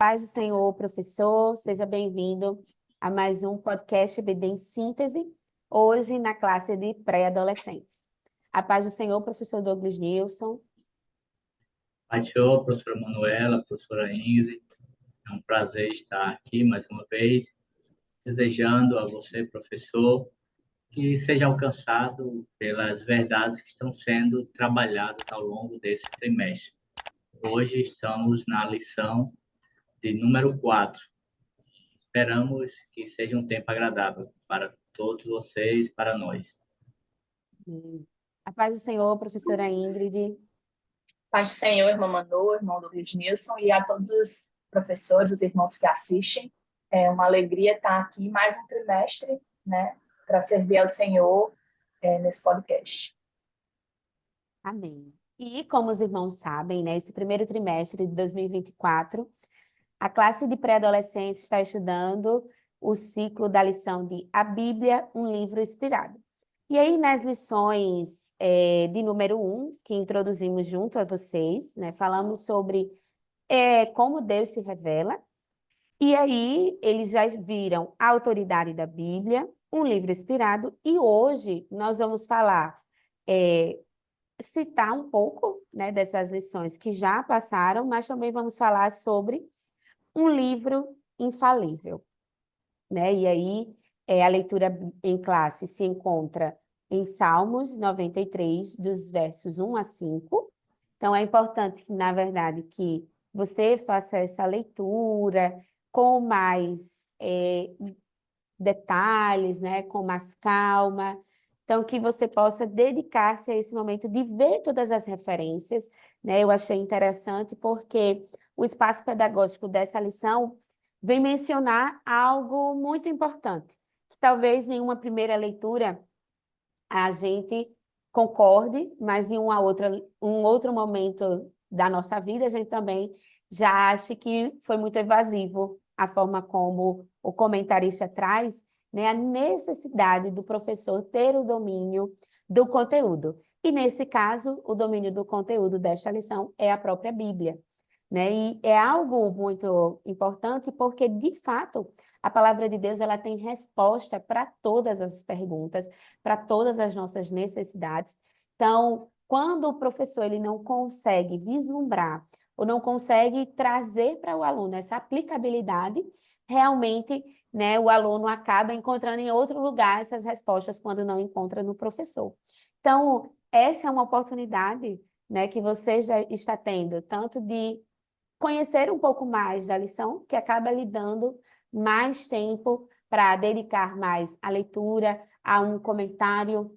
Paz do Senhor, professor, seja bem-vindo a mais um podcast EBD em Síntese, hoje na classe de pré-adolescentes. A paz do Senhor, professor Douglas Nilson. Paz do Senhor, professora Manuela, professora Ingrid, é um prazer estar aqui mais uma vez, desejando a você, professor, que seja alcançado pelas verdades que estão sendo trabalhadas ao longo desse trimestre. Hoje estamos na lição de número 4. Esperamos que seja um tempo agradável para todos vocês, para nós. A paz do Senhor, professora Ingrid. Paz do Senhor, irmã Manu, irmão Douglas Nilson, e a todos os professores, os irmãos que assistem. É uma alegria estar aqui mais um trimestre, né, para servir ao Senhor nesse podcast. Amém. E como os irmãos sabem, né, esse primeiro trimestre de 2024, a classe de pré-adolescentes está estudando o ciclo da lição de A Bíblia, um livro inspirado. E aí, nas lições de número 1, que introduzimos junto a vocês, né, falamos sobre como Deus se revela. E aí, eles já viram a autoridade da Bíblia, um livro inspirado. E hoje, nós vamos falar, citar um pouco, né, dessas lições que já passaram, mas também vamos falar sobre um livro infalível, né? E aí, a leitura em classe se encontra em Salmos 93, dos versos 1 a 5. Então, é importante, na verdade, que você faça essa leitura com mais detalhes, né? Com mais calma. Então, que você possa dedicar-se a esse momento de ver todas as referências, né? Eu achei interessante porque o espaço pedagógico dessa lição vem mencionar algo muito importante, que talvez em uma primeira leitura a gente concorde, mas em um outro momento da nossa vida a gente também já acha que foi muito evasivo a forma como o comentarista traz, né, a necessidade do professor ter o domínio do conteúdo. E, nesse caso, o domínio do conteúdo desta lição é a própria Bíblia, né? E é algo muito importante porque, de fato, a palavra de Deus ela tem resposta para todas as perguntas, para todas as nossas necessidades. Então, quando o professor ele não consegue vislumbrar ou não consegue trazer para o aluno essa aplicabilidade, realmente, né, o aluno acaba encontrando em outro lugar essas respostas quando não encontra no professor. Então, essa é uma oportunidade, né, que você já está tendo, tanto de conhecer um pouco mais da lição, que acaba lhe dando mais tempo para dedicar mais à leitura, a um comentário,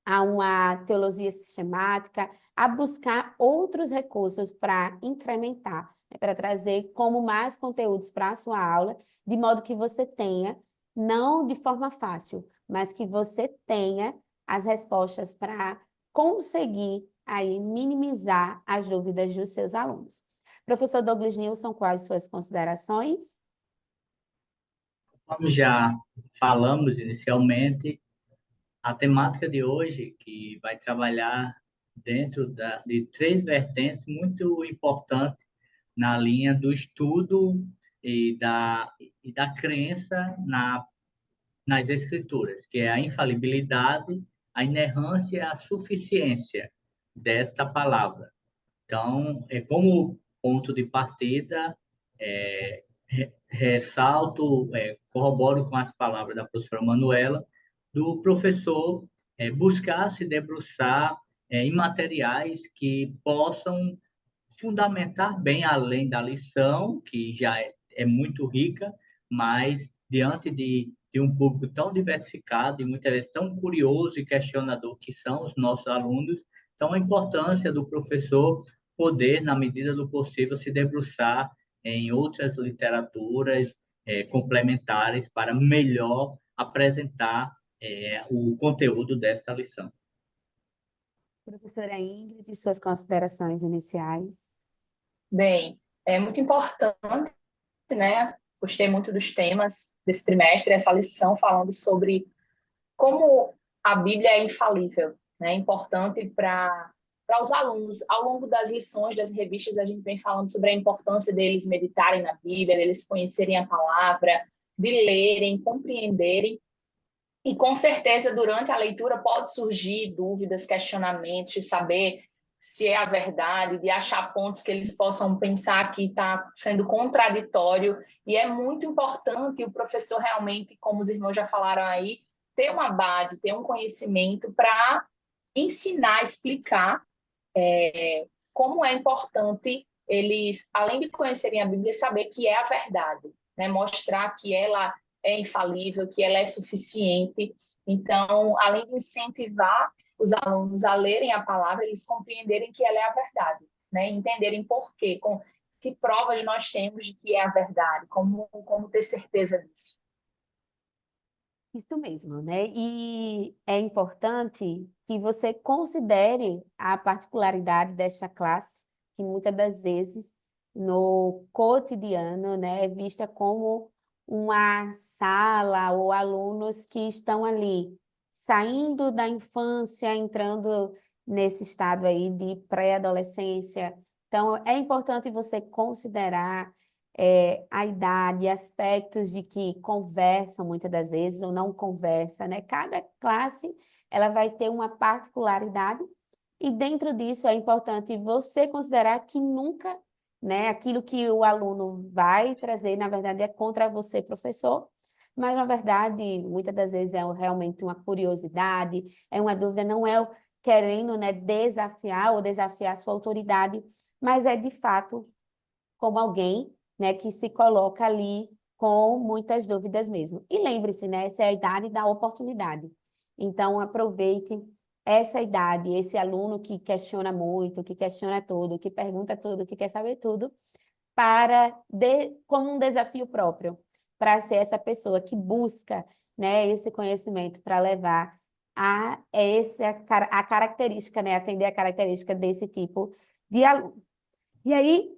a uma teologia sistemática, a buscar outros recursos para incrementar, né, para trazer como mais conteúdos para a sua aula, de modo que você tenha, não de forma fácil, mas que você tenha as respostas para conseguir aí minimizar as dúvidas dos seus alunos. Professor Douglas Nilson, quais suas considerações? Como já falamos inicialmente, a temática de hoje, que vai trabalhar dentro de três vertentes muito importantes na linha do estudo e da crença nas Escrituras, que é a infalibilidade, a inerrância e a suficiência desta palavra. Então, como ponto de partida, ressalto, corroboro com as palavras da professora Manuela, do professor buscar se debruçar em materiais que possam fundamentar bem além da lição, que já é muito rica, mas diante de um público tão diversificado e muitas vezes tão curioso e questionador que são os nossos alunos, então a importância do professor poder, na medida do possível, se debruçar em outras literaturas complementares para melhor apresentar o conteúdo desta lição. Professora Ingrid, suas considerações iniciais. Bem, é muito importante, né? Gostei muito dos temas desse trimestre, essa lição falando sobre como a Bíblia é infalível, né? É importante para para os alunos. Ao longo das lições, das revistas, a gente vem falando sobre a importância deles meditarem na Bíblia, deles conhecerem a palavra, de lerem, compreenderem. E, com certeza, durante a leitura pode surgir dúvidas, questionamentos, de saber se é a verdade, de achar pontos que eles possam pensar que está sendo contraditório. E é muito importante o professor realmente, como os irmãos já falaram aí, ter uma base, ter um conhecimento para ensinar, explicar como é importante eles, além de conhecerem a Bíblia, saber que é a verdade, né? Mostrar que ela é infalível, que ela é suficiente. Então, além de incentivar os alunos a lerem a palavra, eles compreenderem que ela é a verdade, né? Entenderem por quê, com que provas nós temos de que é a verdade, como ter certeza disso. Isso mesmo, né? E é importante que você considere a particularidade desta classe, que muitas das vezes no cotidiano, né, é vista como uma sala ou alunos que estão ali saindo da infância, entrando nesse estado aí de pré-adolescência. Então, é importante você considerar a idade, aspectos de que conversam muitas das vezes ou não conversa, né? Cada classe ela vai ter uma particularidade e dentro disso é importante você considerar que nunca, né, aquilo que o aluno vai trazer, na verdade, é contra você, professor, mas na verdade, muitas das vezes é realmente uma curiosidade, é uma dúvida, não é querendo, né, desafiar ou desafiar a sua autoridade, mas é de fato como alguém, né, que se coloca ali com muitas dúvidas mesmo. E lembre-se, né, essa é a idade da oportunidade. Então, aproveite essa idade, esse aluno que questiona muito, que questiona tudo, que pergunta tudo, que quer saber tudo, como um desafio próprio, para ser essa pessoa que busca, né, esse conhecimento para levar a característica, né, atender a característica desse tipo de aluno. E aí,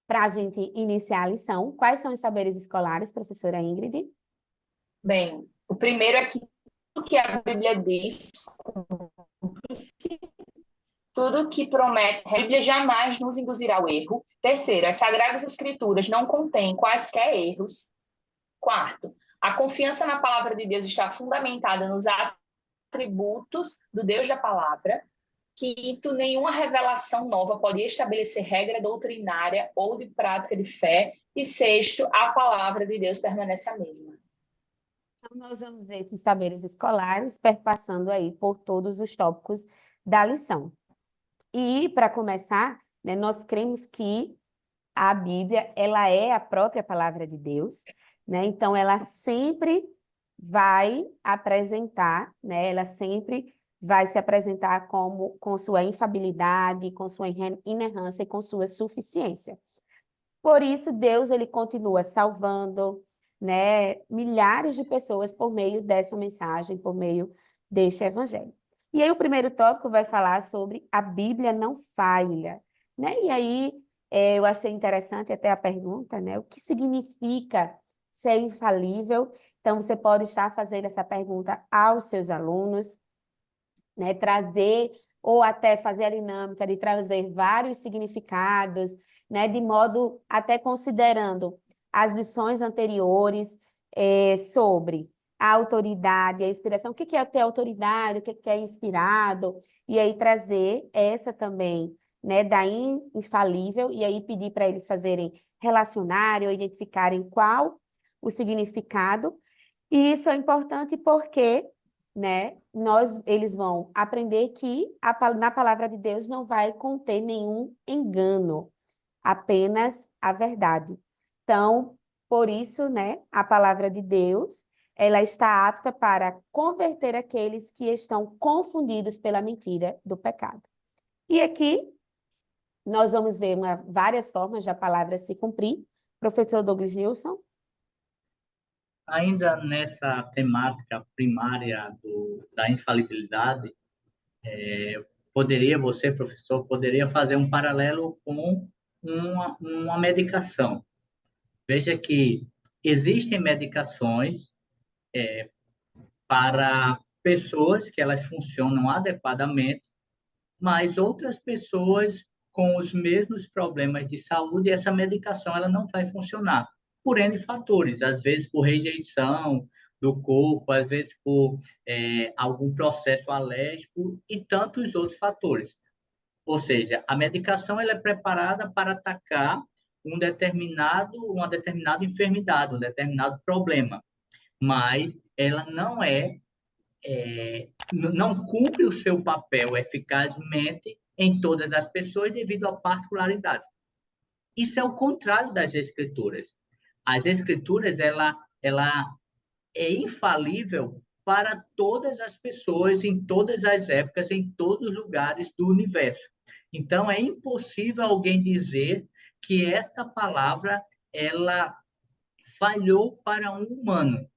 para a gente iniciar a lição, quais são os saberes escolares, professora Ingrid? Bem, o primeiro é que tudo que a Bíblia diz, tudo que promete, a Bíblia jamais nos induzirá ao erro. Terceiro, as Sagradas Escrituras não contêm quaisquer erros. Quarto, a confiança na palavra de Deus está fundamentada nos atributos do Deus da palavra. Quinto, nenhuma revelação nova pode estabelecer regra doutrinária ou de prática de fé. E sexto, a palavra de Deus permanece a mesma. Então, nós vamos ver esses saberes escolares perpassando aí por todos os tópicos da lição. E, para começar, né, nós cremos que a Bíblia, ela é a própria palavra de Deus, né? Então, ela sempre vai apresentar, né? Ela sempre vai se apresentar com sua infabilidade, com sua inerrância e com sua suficiência. Por isso, Deus, ele continua salvando, né, milhares de pessoas por meio dessa mensagem, por meio deste evangelho. E aí o primeiro tópico vai falar sobre a Bíblia não falha, né? E aí eu achei interessante até a pergunta, né? O que significa ser infalível? Então, você pode estar fazendo essa pergunta aos seus alunos, né? Trazer ou até fazer a dinâmica de trazer vários significados, né? De modo até considerando as lições anteriores sobre a autoridade, a inspiração. O que é ter autoridade? O que é inspirado? E aí trazer essa também, né? Da infalível, e aí pedir para eles fazerem relacionarem ou identificarem qual o significado. E isso é importante porque, né, eles vão aprender que na palavra de Deus não vai conter nenhum engano, apenas a verdade. Então, por isso, né, a palavra de Deus, ela está apta para converter aqueles que estão confundidos pela mentira do pecado. E aqui nós vamos ver várias formas da palavra se cumprir. Professor Douglas Nilson. Ainda nessa temática primária da infalibilidade, você, professor, poderia fazer um paralelo com uma medicação. Veja que existem medicações para pessoas que elas funcionam adequadamente, mas outras pessoas com os mesmos problemas de saúde, essa medicação ela não vai funcionar por N fatores, às vezes por rejeição do corpo, às vezes por algum processo alérgico e tantos outros fatores. Ou seja, a medicação ela é preparada para atacar uma determinada enfermidade, um determinado problema, mas ela não cumpre o seu papel eficazmente em todas as pessoas devido a particularidades. Isso é o contrário das escrituras. As escrituras ela é infalível para todas as pessoas, em todas as épocas, em todos os lugares do universo. Então, é impossível alguém dizer que esta palavra ela falhou para um humano,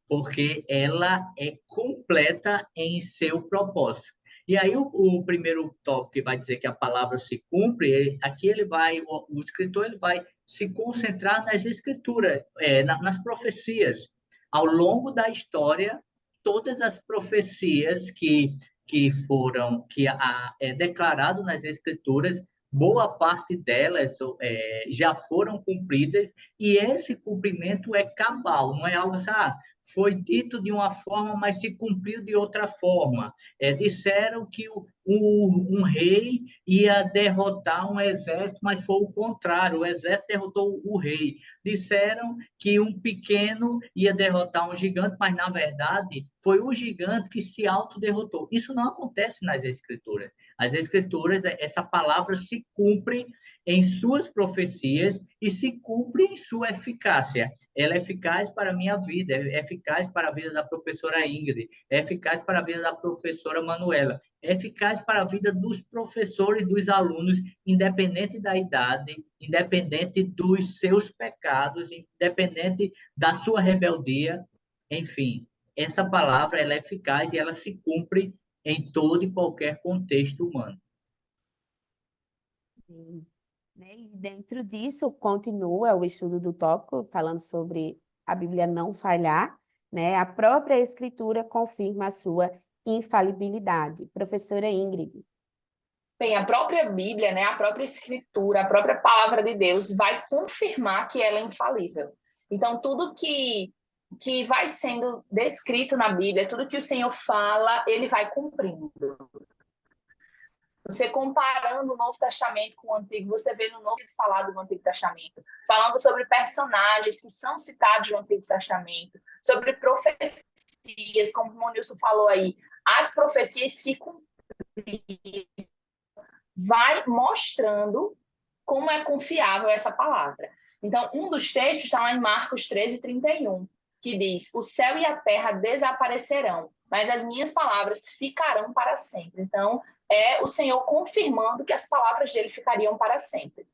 porque ela é completa em seu propósito. E aí o primeiro tópico que vai dizer que a palavra se cumpre, aqui o escritor ele vai se concentrar nas escrituras, nas profecias. Ao longo da história, todas as profecias que é declarado nas escrituras, boa parte delas já foram cumpridas, e esse cumprimento é cabal, não é algo assim, foi dito de uma forma, mas se cumpriu de outra forma. Disseram que um rei ia derrotar um exército, mas foi o contrário, o exército derrotou o rei. Disseram que um pequeno ia derrotar um gigante, mas, na verdade, foi o gigante que se autoderrotou. Isso não acontece nas Escrituras. As Escrituras, essa palavra se cumpre em suas profecias e se cumpre em sua eficácia. Ela é eficaz para a minha vida, é eficaz para a vida da professora Ingrid, é eficaz para a vida da professora Manuela, é eficaz para a vida dos professores, dos alunos, independente da idade, independente dos seus pecados, independente da sua rebeldia, enfim. Essa palavra ela é eficaz e ela se cumpre em todo e qualquer contexto humano. Sim. Né? E dentro disso, continua o estudo do tópico, falando sobre a Bíblia não falhar, né? A própria Escritura confirma a sua infalibilidade. Professora Ingrid. Bem, a própria Bíblia, né, a própria Escritura, a própria Palavra de Deus vai confirmar que ela é infalível. Então, tudo que vai sendo descrito na Bíblia, tudo que o Senhor fala, ele vai cumprindo. Você comparando o Novo Testamento com o Antigo, você vê no Novo falado do Antigo Testamento, falando sobre personagens que são citados no Antigo Testamento, sobre profecias, como o Monilson falou aí, as profecias se cumpriram, vai mostrando como é confiável essa palavra. Então, um dos textos está lá em Marcos 13:31, que diz: o céu e a terra desaparecerão, mas as minhas palavras ficarão para sempre. Então, é o Senhor confirmando que as palavras dele ficariam para sempre.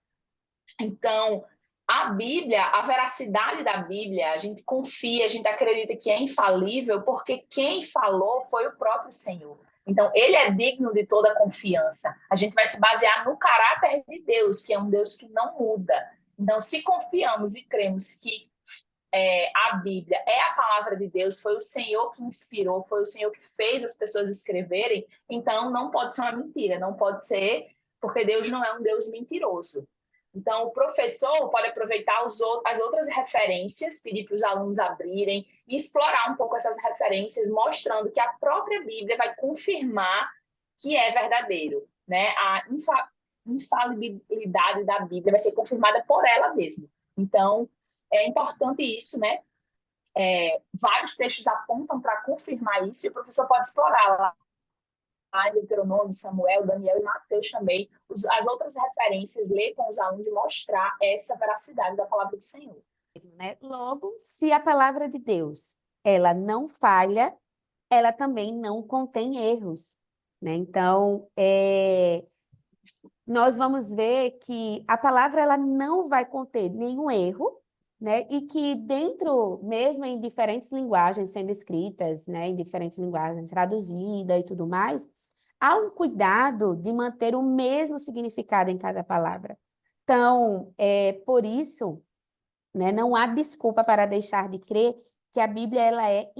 Então, a Bíblia, a veracidade da Bíblia, a gente confia, a gente acredita que é infalível, porque quem falou foi o próprio Senhor. Então, ele é digno de toda confiança. A gente vai se basear no caráter de Deus, que é um Deus que não muda. Então, se confiamos e cremos que a Bíblia é a palavra de Deus, foi o Senhor que inspirou, foi o Senhor que fez as pessoas escreverem, então não pode ser uma mentira, não pode ser, porque Deus não é um Deus mentiroso. Então, o professor pode aproveitar as outras referências, pedir para os alunos abrirem e explorar um pouco essas referências, mostrando que a própria Bíblia vai confirmar que é verdadeiro, né? A infalibilidade da Bíblia vai ser confirmada por ela mesma. Então, é importante isso, né? Vários textos apontam para confirmar isso, e o professor pode explorar lá em Deuteronômio, Samuel, Daniel e Mateus também, as outras referências, ler com os alunos e mostrar essa veracidade da palavra do Senhor. Né? Logo, se a palavra de Deus ela não falha, ela também não contém erros. Né? Então, nós vamos ver que a palavra ela não vai conter nenhum erro, né? E que dentro, mesmo em diferentes linguagens sendo escritas, né? Em diferentes linguagens, traduzida e tudo mais, há um cuidado de manter o mesmo significado em cada palavra. Então, por isso, né, não há desculpa para deixar de crer que a Bíblia ela é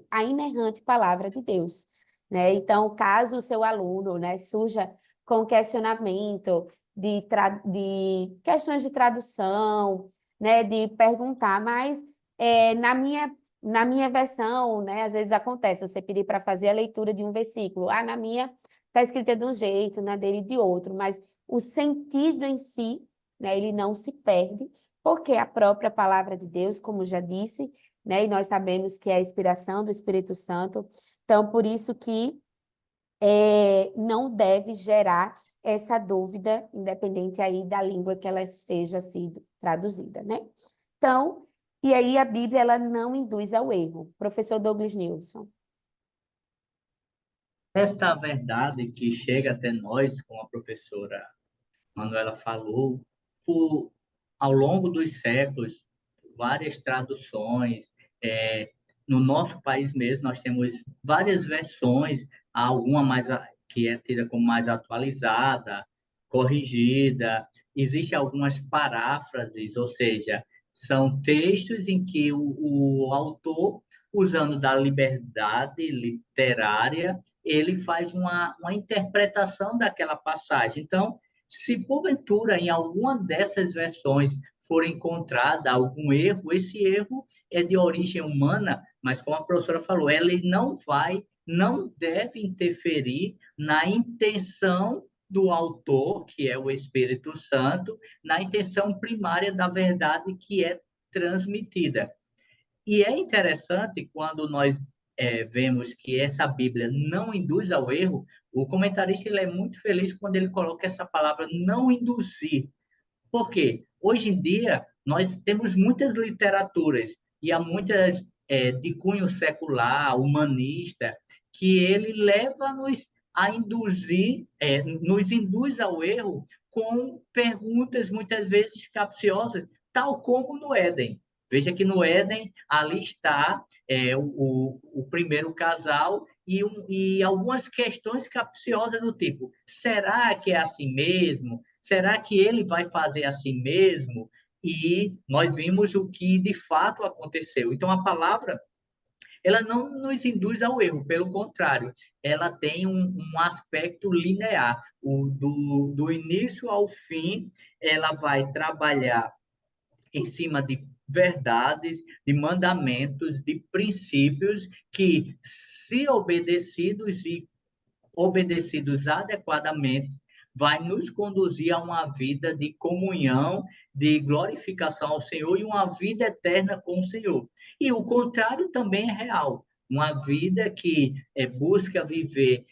a inerrante palavra de Deus. Né? Então, caso o seu aluno, né, surja com questionamento, de questões de tradução, né, de perguntar, mas na minha versão, né, às vezes acontece, você pedir para fazer a leitura de um versículo, na minha está escrita de um jeito, na dele de outro, mas o sentido em si, né, ele não se perde, porque a própria palavra de Deus, como já disse, né, e nós sabemos que é a inspiração do Espírito Santo, então por isso que não deve gerar essa dúvida, independente aí da língua que ela esteja sendo traduzida, né? Então, e aí a Bíblia, ela não induz ao erro. Professor Douglas Nilson. Esta verdade que chega até nós, como a professora Manuela falou, por, ao longo dos séculos, várias traduções, no nosso país mesmo, nós temos várias versões, alguma mais que é tida como mais atualizada, corrigida, existem algumas paráfrases, ou seja, são textos em que o autor, usando da liberdade literária, ele faz uma interpretação daquela passagem. Então, se porventura em alguma dessas versões for encontrada algum erro, esse erro é de origem humana, mas como a professora falou, ele não deve interferir na intenção do autor, que é o Espírito Santo, na intenção primária da verdade que é transmitida. E é interessante quando nós vemos que essa Bíblia não induz ao erro, o comentarista ele é muito feliz quando ele coloca essa palavra não induzir. Por quê? Hoje em dia, nós temos muitas literaturas, e há muitas de cunho secular, humanista, que ele leva-nos a induzir, nos induz ao erro com perguntas muitas vezes capciosas, tal como no Éden. Veja que no Éden, ali está o primeiro casal e algumas questões capciosas do tipo, será que é assim mesmo? Será que ele vai fazer assim mesmo? E nós vimos o que de fato aconteceu. Então, a palavra, ela não nos induz ao erro, pelo contrário, ela tem um aspecto linear. Do início ao fim, ela vai trabalhar em cima de verdades, de mandamentos, de princípios que, se obedecidos adequadamente, vai nos conduzir a uma vida de comunhão, de glorificação ao Senhor e uma vida eterna com o Senhor. E o contrário também é real. Uma vida que busca viver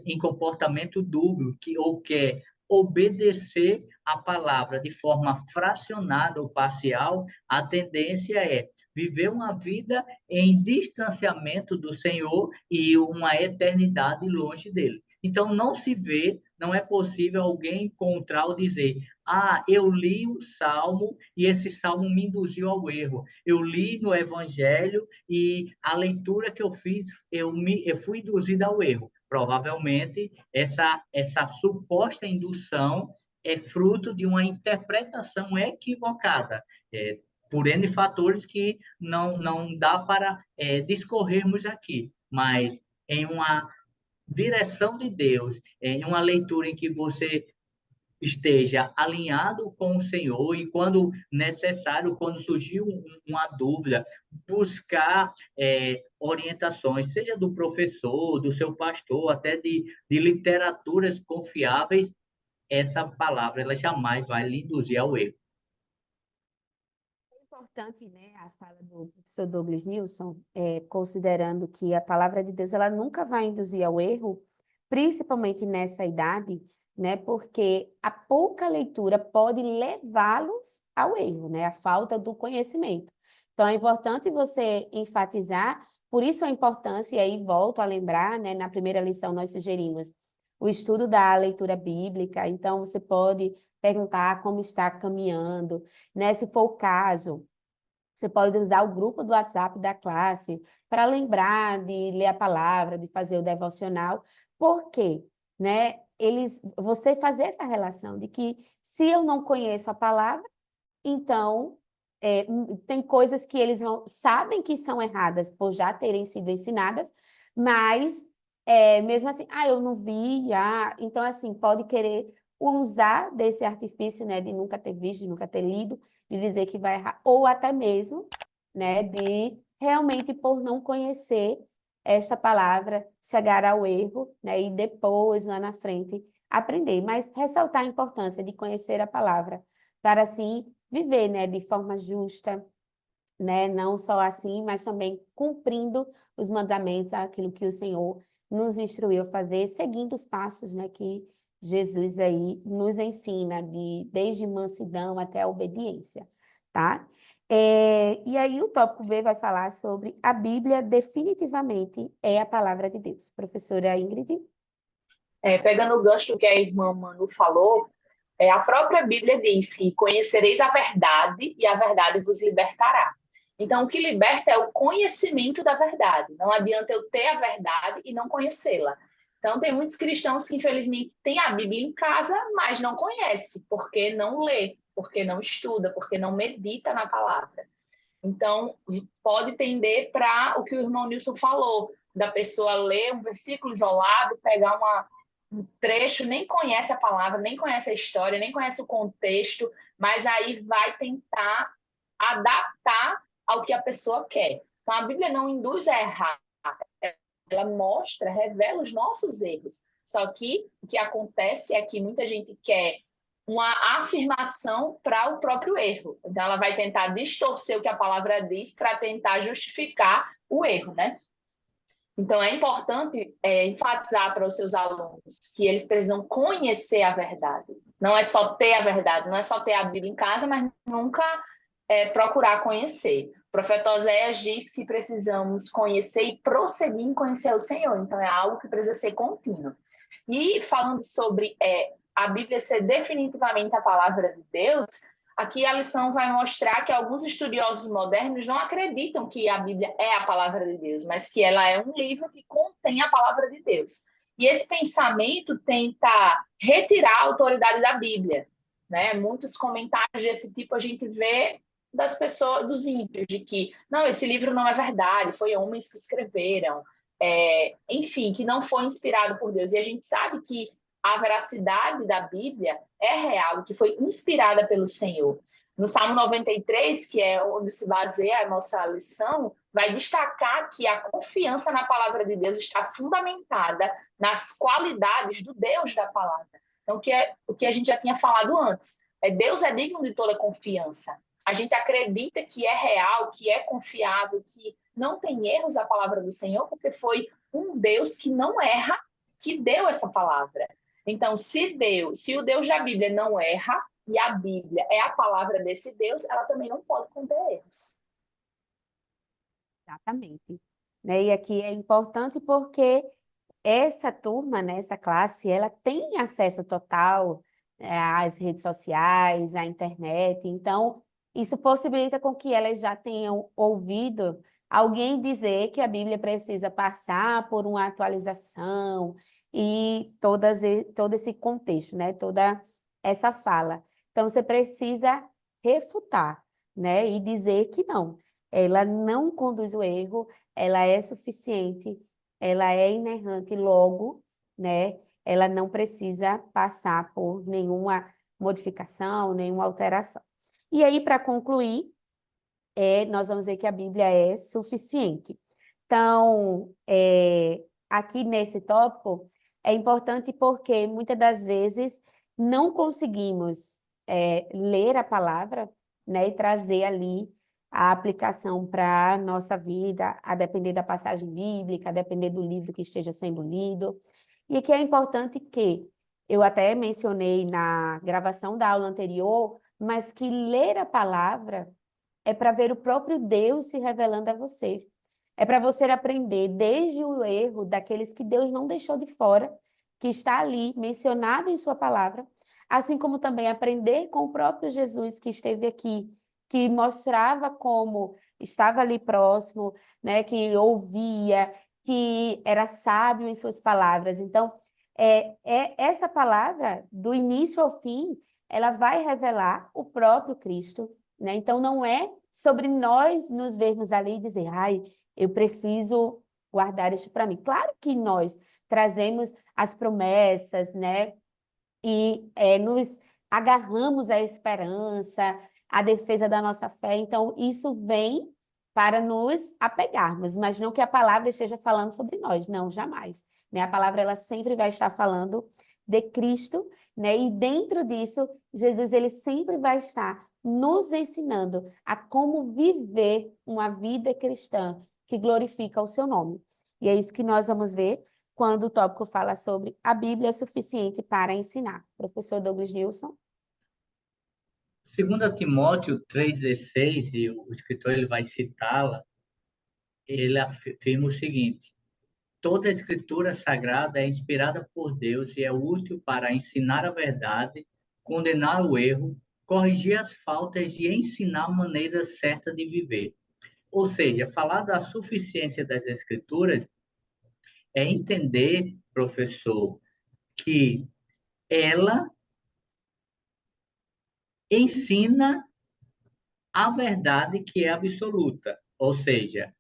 em comportamento dúbio, ou quer obedecer a palavra de forma fracionada ou parcial, a tendência é viver uma vida em distanciamento do Senhor e uma eternidade longe dele. Então, não é possível alguém encontrar ou dizer, eu li o Salmo e esse Salmo me induziu ao erro. Eu li no Evangelho e a leitura que eu fiz, eu fui induzido ao erro. Provavelmente, essa suposta indução é fruto de uma interpretação equivocada, por N fatores que não dá para discorrermos aqui, mas em uma direção de Deus, em uma leitura em que você esteja alinhado com o Senhor e, quando necessário, quando surgir uma dúvida, buscar orientações, seja do professor, do seu pastor, até de literaturas confiáveis, essa palavra ela jamais vai lhe induzir ao erro. É importante, né, a fala do professor Douglas Nilson, considerando que a palavra de Deus ela nunca vai induzir ao erro, principalmente nessa idade, né, porque a pouca leitura pode levá-los ao erro, né, a falta do conhecimento. Então, é importante você enfatizar, por isso a importância, e aí volto a lembrar, né, na primeira lição nós sugerimos o estudo da leitura bíblica, então você pode perguntar como está caminhando, né? Se for o caso, você pode usar o grupo do WhatsApp da classe para lembrar de ler a palavra, de fazer o devocional. Por quê? Né? Você fazer essa relação de que se eu não conheço a palavra, então tem coisas que eles sabem que são erradas por já terem sido ensinadas, mas mesmo assim, eu não vi, então assim, pode querer usar desse artifício, né, de nunca ter visto, de nunca ter lido, de dizer que vai errar, ou até mesmo, né, de realmente por não conhecer esta palavra, chegar ao erro, né, e depois, lá na frente, aprender. Mas ressaltar a importância de conhecer a palavra, para assim viver, né, de forma justa, né, não só assim, mas também cumprindo os mandamentos, aquilo que o Senhor nos instruiu a fazer, seguindo os passos, né, que Jesus aí nos ensina, desde mansidão até a obediência, tá? E aí o tópico B vai falar sobre a Bíblia definitivamente é a palavra de Deus. Professora Ingrid? Pegando o gancho do que a irmã Manu falou, a própria Bíblia diz que conhecereis a verdade e a verdade vos libertará. Então, o que liberta é o conhecimento da verdade. Não adianta eu ter a verdade e não conhecê-la. Então, tem muitos cristãos que, infelizmente, têm a Bíblia em casa, mas não conhece, porque não lê, porque não estuda, porque não medita na palavra. Então, pode tender para o que o irmão Nilson falou, da pessoa ler um versículo isolado, pegar um trecho, nem conhece a palavra, nem conhece a história, nem conhece o contexto, mas aí vai tentar adaptar ao que a pessoa quer. Então, a Bíblia não induz a errar, ela mostra, revela os nossos erros. Só que o que acontece é que muita gente quer uma afirmação para o próprio erro. Então, ela vai tentar distorcer o que a palavra diz para tentar justificar o erro, né? Então, é importante enfatizar para os seus alunos que eles precisam conhecer a verdade. Não é só ter a verdade, não é só ter a Bíblia em casa, mas nunca procurar conhecer. O profeta Oséias diz que precisamos conhecer e prosseguir em conhecer o Senhor. Então, é algo que precisa ser contínuo. E falando sobre a Bíblia ser definitivamente a palavra de Deus, aqui a lição vai mostrar que alguns estudiosos modernos não acreditam que a Bíblia é a palavra de Deus, mas que ela é um livro que contém a palavra de Deus. E esse pensamento tenta retirar a autoridade da Bíblia, né? Muitos comentários desse tipo a gente vê das pessoas, dos ímpios, de que não, esse livro não é verdade, foi homens que escreveram, enfim, que não foi inspirado por Deus. E a gente sabe que a veracidade da Bíblia é real, que foi inspirada pelo Senhor. No Salmo 93, que é onde se baseia a nossa lição, vai destacar que a confiança na palavra de Deus está fundamentada nas qualidades do Deus da palavra. Então, o que a gente já tinha falado antes. Deus é digno de toda confiança. A gente acredita que é real, que é confiável, que não tem erros a palavra do Senhor, porque foi um Deus que não erra que deu essa palavra. Então, se o Deus da Bíblia não erra, e a Bíblia é a palavra desse Deus, ela também não pode conter erros. Exatamente. Né? E aqui é importante porque essa turma, né, essa classe, ela tem acesso total, às redes sociais, à internet. Então, isso possibilita com que elas já tenham ouvido alguém dizer que a Bíblia precisa passar por uma atualização e todo esse contexto, né, toda essa fala. Então, você precisa refutar, né, e dizer que não, ela não conduz o erro, ela é suficiente, ela é inerrante, logo, né, ela não precisa passar por nenhuma modificação, nenhuma alteração. E aí, para concluir, nós vamos dizer que a Bíblia é suficiente. Então, aqui nesse tópico, é importante porque muitas das vezes não conseguimos ler a palavra, né, e trazer ali a aplicação para a nossa vida, a depender da passagem bíblica, a depender do livro que esteja sendo lido. E aqui é importante que, eu até mencionei na gravação da aula anterior, mas que ler a palavra é para ver o próprio Deus se revelando a você. É para você aprender desde o erro daqueles que Deus não deixou de fora, que está ali mencionado em sua palavra, assim como também aprender com o próprio Jesus que esteve aqui, que mostrava como estava ali próximo, né, que ouvia, que era sábio em suas palavras. Então, essa palavra, do início ao fim, ela vai revelar o próprio Cristo, né? Então, não é sobre nós nos vermos ali e dizer, ai, eu preciso guardar isto para mim. Claro que nós trazemos as promessas, né? E nos agarramos à esperança, à defesa da nossa fé. Então, isso vem para nos apegarmos, mas não que a palavra esteja falando sobre nós, não, jamais. Né? A palavra ela sempre vai estar falando de Cristo, né? E dentro disso, Jesus ele sempre vai estar nos ensinando a como viver uma vida cristã que glorifica o seu nome. E é isso que nós vamos ver quando o tópico fala sobre a Bíblia é suficiente para ensinar. Professor Douglas Nilson. 2 Timóteo 3,16, e o escritor ele vai citá-la, ele afirma o seguinte: toda a escritura sagrada é inspirada por Deus e é útil para ensinar a verdade, condenar o erro, corrigir as faltas e ensinar a maneira certa de viver. Ou seja, falar da suficiência das escrituras é entender, professor, que ela ensina a verdade que é absoluta. Ou seja,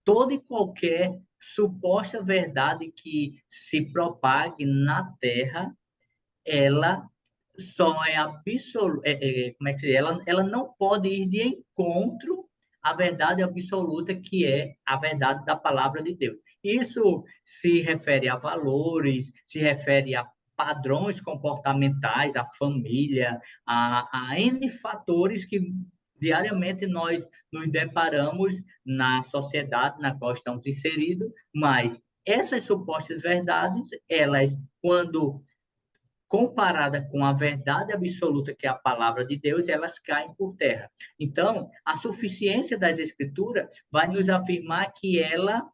toda e qualquer suposta verdade que se propague na Terra, ela só é absoluta, como é que se diz? Ela não pode ir de encontro à verdade absoluta que é a verdade da palavra de Deus. Isso se refere a valores, se refere a padrões comportamentais, a família, a N fatores que diariamente nós nos deparamos na sociedade na qual estamos inseridos, mas essas supostas verdades, elas, quando comparada com a verdade absoluta que é a palavra de Deus, elas caem por terra. Então, a suficiência das Escrituras vai nos afirmar que ela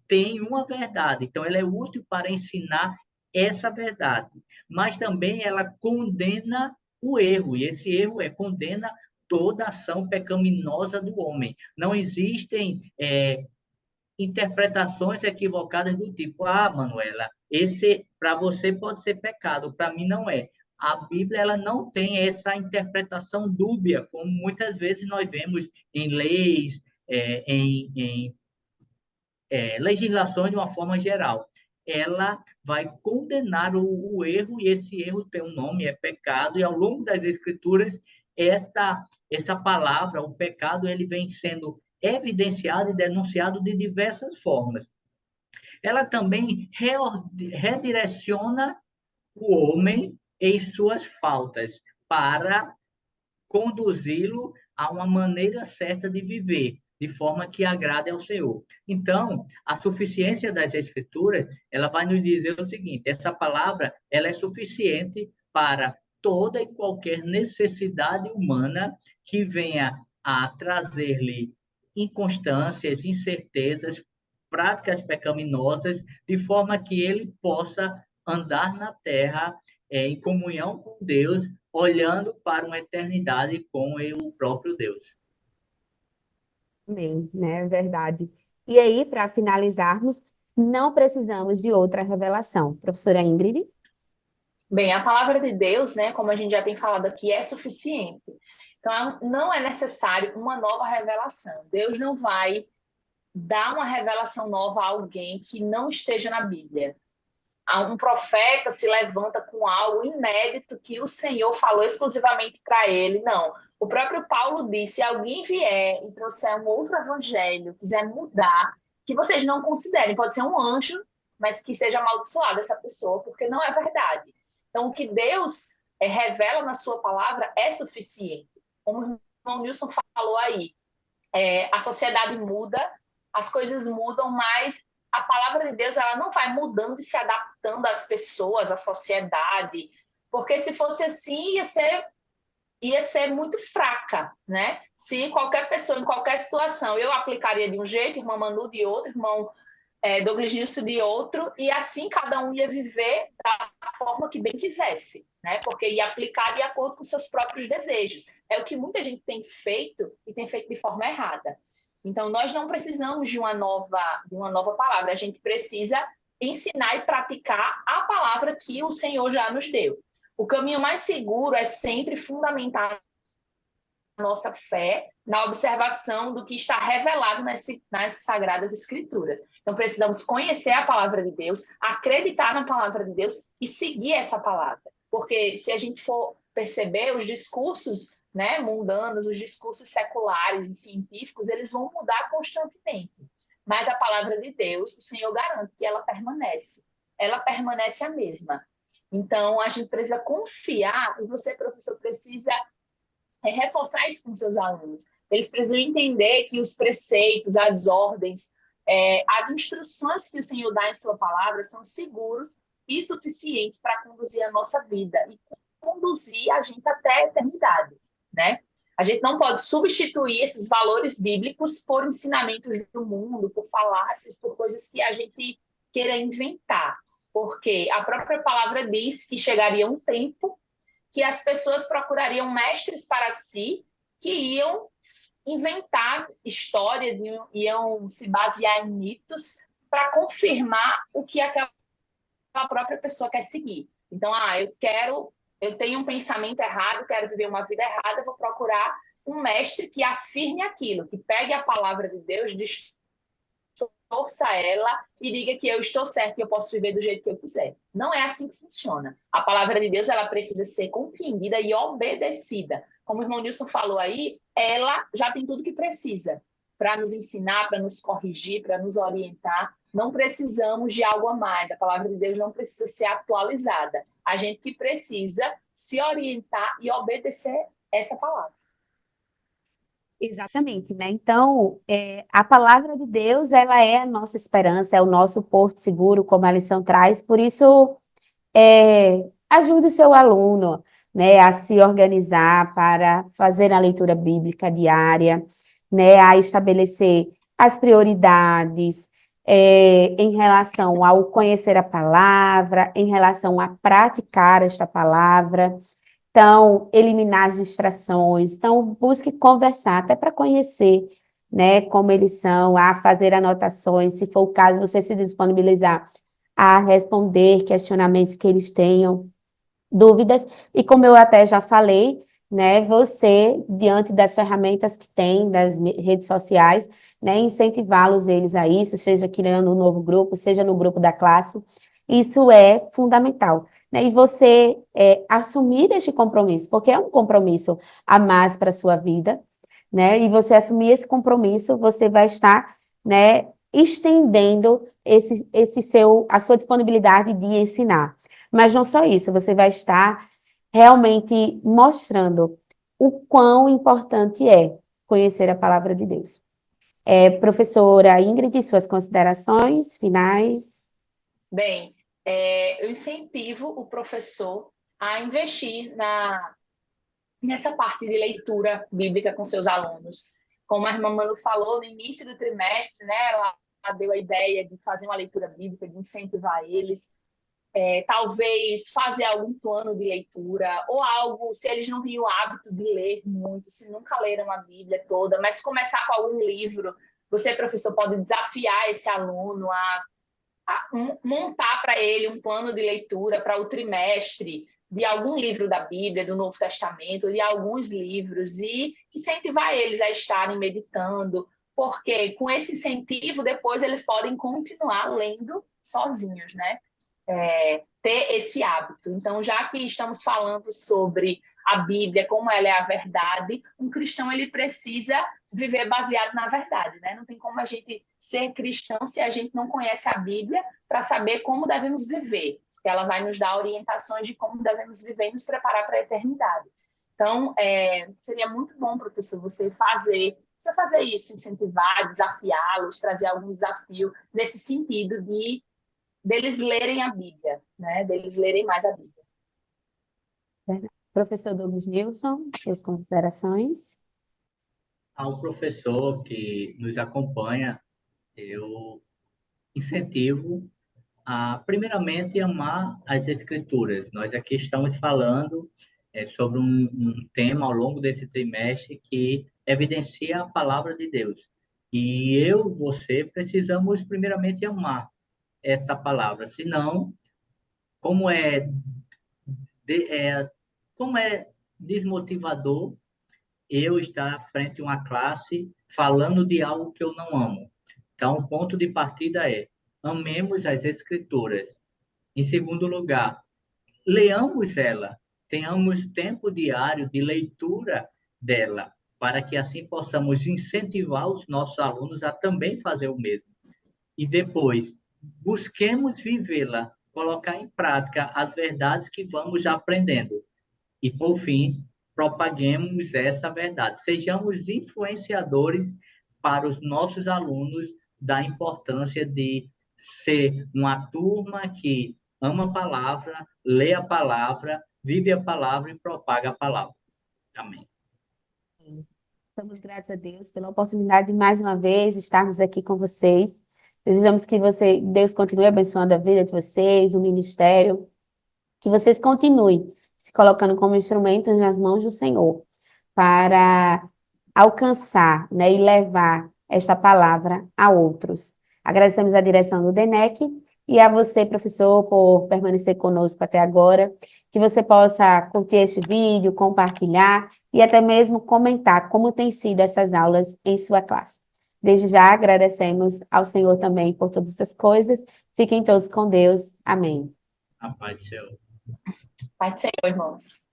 tem uma verdade. Então, ela é útil para ensinar essa verdade. Mas também ela condena o erro, e esse erro condena toda ação pecaminosa do homem. Não existem interpretações equivocadas do tipo, Manuela, esse para você pode ser pecado, para mim não é. A Bíblia ela não tem essa interpretação dúbia, como muitas vezes nós vemos em leis, em legislações de uma forma geral. Ela vai condenar o erro, e esse erro tem um nome, é pecado, e ao longo das Escrituras, essa palavra, o pecado, ele vem sendo evidenciado e denunciado de diversas formas. Ela também redireciona o homem em suas faltas para conduzi-lo a uma maneira certa de viver, de forma que agrade ao Senhor. Então, a suficiência das Escrituras, ela vai nos dizer o seguinte: essa palavra, ela é suficiente para toda e qualquer necessidade humana que venha a trazer-lhe inconstâncias, incertezas, práticas pecaminosas, de forma que ele possa andar na terra em comunhão com Deus, olhando para uma eternidade com o próprio Deus. Amém, né? É verdade. E aí, para finalizarmos, não precisamos de outra revelação. Professora Ingrid? Bem, a palavra de Deus, né, como a gente já tem falado aqui, é suficiente. Então, não é necessário uma nova revelação. Deus não vai dar uma revelação nova a alguém que não esteja na Bíblia. Um profeta se levanta com algo inédito que o Senhor falou exclusivamente para ele. Não. O próprio Paulo disse: se alguém vier e trouxer um outro evangelho, quiser mudar, que vocês não considerem, pode ser um anjo, mas que seja amaldiçoada essa pessoa, porque não é verdade. Então, o que Deus revela na sua palavra é suficiente. Como o irmão Nilson falou aí, a sociedade muda, as coisas mudam, mas a palavra de Deus ela não vai mudando e se adaptando às pessoas, à sociedade, porque se fosse assim ia ser muito fraca, né? Se qualquer pessoa, em qualquer situação, eu aplicaria de um jeito, irmão Manu de outro, irmão Douglas Nilson de outro, e assim cada um ia viver da forma que bem quisesse, né? Porque ia aplicar de acordo com seus próprios desejos. É o que muita gente tem feito e tem feito de forma errada. Então, nós não precisamos de uma nova palavra, a gente precisa ensinar e praticar a palavra que o Senhor já nos deu. O caminho mais seguro é sempre fundamentar nossa fé na observação do que está revelado nas Sagradas Escrituras. Então, precisamos conhecer a palavra de Deus, acreditar na palavra de Deus e seguir essa palavra. Porque se a gente for perceber os discursos, né, mundanos, os discursos seculares e científicos, eles vão mudar constantemente. Mas a palavra de Deus, o Senhor garante que ela permanece. Ela permanece a mesma. Então, a gente precisa confiar, e você, professor, precisa reforçar isso com seus alunos. Eles precisam entender que os preceitos, as ordens, as instruções que o Senhor dá em sua palavra são seguros e suficientes para conduzir a nossa vida e conduzir a gente até a eternidade, né? A gente não pode substituir esses valores bíblicos por ensinamentos do mundo, por falácias, por coisas que a gente queira inventar, porque a própria palavra diz que chegaria um tempo que as pessoas procurariam mestres para si, que iam inventar histórias, iam se basear em mitos para confirmar o que aquela própria pessoa quer seguir. Então, eu tenho um pensamento errado, quero viver uma vida errada, vou procurar um mestre que afirme aquilo, que pegue a palavra de Deus, distorça ela e diga que eu estou certo, que eu posso viver do jeito que eu quiser. Não é assim que funciona. A palavra de Deus, ela precisa ser compreendida e obedecida. Como o irmão Nilson falou aí, ela já tem tudo que precisa para nos ensinar, para nos corrigir, para nos orientar. Não precisamos de algo a mais. A palavra de Deus não precisa ser atualizada. A gente que precisa se orientar e obedecer essa palavra. Exatamente, né? Então, a palavra de Deus, ela é a nossa esperança, é o nosso porto seguro, como a lição traz. Por isso, ajude o seu aluno, né, a se organizar para fazer a leitura bíblica diária, né, a estabelecer as prioridades, em relação ao conhecer a palavra, em relação a praticar esta palavra. Então, eliminar as distrações. Então, busque conversar, até para conhecer, né, como eles são, a fazer anotações, se for o caso, você se disponibilizar a responder questionamentos que eles tenham, dúvidas. E como eu até já falei, né, você, diante das ferramentas que tem, das redes sociais, né, incentivá-los eles a isso, seja criando um novo grupo, seja no grupo da classe, isso é fundamental, né? E você assumir este compromisso, porque é um compromisso a mais para a sua vida, né? E você assumir esse compromisso, você vai estar, né, estendendo a sua disponibilidade de ensinar. Mas não só isso, você vai estar realmente mostrando o quão importante é conhecer a palavra de Deus. Professora Ingrid, suas considerações finais? Bem, eu incentivo o professor a investir nessa parte de leitura bíblica com seus alunos. Como a irmã Manu falou, no início do trimestre, né, ela deu a ideia de fazer uma leitura bíblica, de incentivar eles, talvez fazer algum plano de leitura, ou algo, se eles não têm o hábito de ler muito, se nunca leram a Bíblia toda, mas começar com algum livro. Você, professor, pode desafiar esse aluno a montar para ele um plano de leitura para o trimestre de algum livro da Bíblia, do Novo Testamento, de alguns livros, e incentivar eles a estarem meditando, porque com esse incentivo, depois eles podem continuar lendo sozinhos, né? Ter esse hábito. Então, já que estamos falando sobre a Bíblia, como ela é a verdade, um cristão ele precisa viver baseado na verdade, né? Não tem como a gente ser cristão se a gente não conhece a Bíblia para saber como devemos viver, porque ela vai nos dar orientações de como devemos viver e nos preparar para a eternidade. Então, seria muito bom, professor, você fazer isso, incentivar, desafiá-los, trazer algum desafio nesse sentido deles lerem a Bíblia, né? Deles lerem mais a Bíblia. Professor Douglas Nilson, suas considerações? Ao professor que nos acompanha, eu incentivo a, primeiramente, amar as Escrituras. Nós aqui estamos falando sobre um tema ao longo desse trimestre que evidencia a palavra de Deus. E eu, você, precisamos, primeiramente, amar essa palavra. Senão, como é, como é desmotivador eu estar frente a uma classe falando de algo que eu não amo. Então, o ponto de partida é: amemos as Escrituras. Em segundo lugar, leamos ela, tenhamos tempo diário de leitura dela, para que assim possamos incentivar os nossos alunos a também fazer o mesmo. E depois, busquemos vivê-la, colocar em prática as verdades que vamos aprendendo. E, por fim, propaguemos essa verdade. Sejamos influenciadores para os nossos alunos da importância de ser uma turma que ama a palavra, lê a palavra, vive a palavra e propaga a palavra. Amém. Estamos gratos a Deus pela oportunidade de mais uma vez estarmos aqui com vocês. Desejamos que Deus continue abençoando a vida de vocês, o ministério, que vocês continuem se colocando como instrumentos nas mãos do Senhor para alcançar, né, e levar esta palavra a outros. Agradecemos a direção do DENEC e a você, professor, por permanecer conosco até agora. Que você possa curtir este vídeo, compartilhar e até mesmo comentar como tem sido essas aulas em sua classe. Desde já agradecemos ao Senhor também por todas essas coisas. Fiquem todos com Deus. Amém. A paz do Senhor. Pai do Senhor, irmãos.